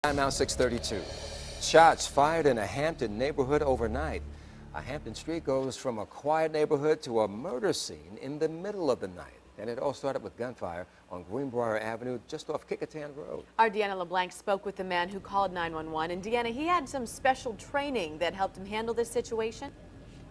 Time now 6:32. Shots fired in a Hampton neighborhood overnight. A Hampton street goes from a quiet neighborhood to a murder scene in the middle of the night. And it all started with gunfire on Greenbriar Avenue just off Kickotan Road. Our Deanna LeBlanc spoke with the man who called 911. And Deanna, he had some special training that helped him handle this situation?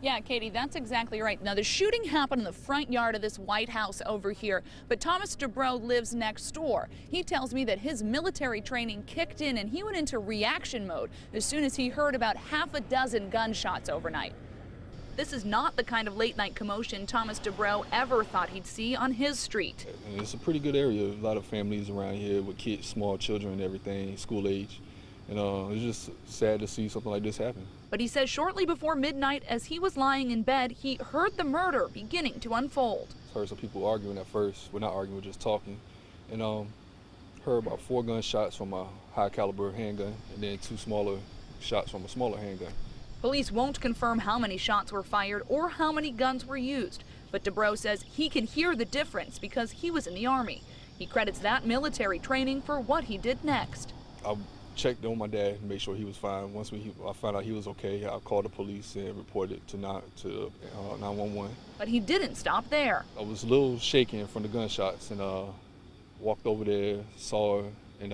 Yeah, Katie, that's exactly right. Now, the shooting happened in the front yard of this White House over here, but Thomas Dubrow lives next door. He tells me that his military training kicked in and he went into reaction mode as soon as he heard about half a dozen gunshots overnight. This is not the kind of late-night commotion Thomas Dubrow ever thought he'd see on his street. It's a pretty good area. A lot of families around here with kids, small children and everything, school age. And it's just sad to see something like this happen. But he says shortly before midnight, as he was lying in bed, he heard the murder beginning to unfold. I heard some people arguing at first. We're not arguing, we're just talking. And heard about 4 gunshots from a high caliber handgun and then 2 smaller shots from a smaller handgun. Police won't confirm how many shots were fired or how many guns were used. But Dubrow says he can hear the difference because he was in the Army. He credits that military training for what he did next. I checked on my dad and made sure he was fine. Once I found out he was okay, I called the police and reported to 911. But he didn't stop there. I was a little shaken from the gunshots and walked over there, saw her, and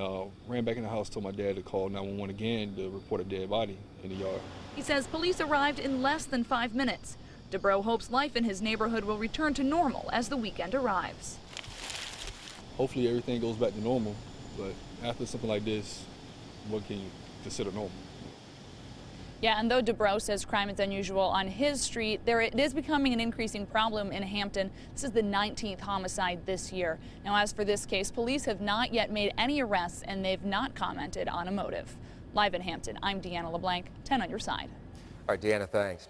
ran back in the house, told my dad to call 911 again to report a dead body in the yard. He says police arrived in less than 5 minutes. Dubrow hopes life in his neighborhood will return to normal as the weekend arrives. Hopefully everything goes back to normal, but after something like this, what can you consider normal? Yeah, and though Dubrow says crime is unusual on his street, it is becoming an increasing problem in Hampton. This is the 19th homicide this year. Now, as for this case, police have not yet made any arrests and they've not commented on a motive. Live in Hampton, I'm Deanna LeBlanc, 10 on your side. All right, Deanna, thanks.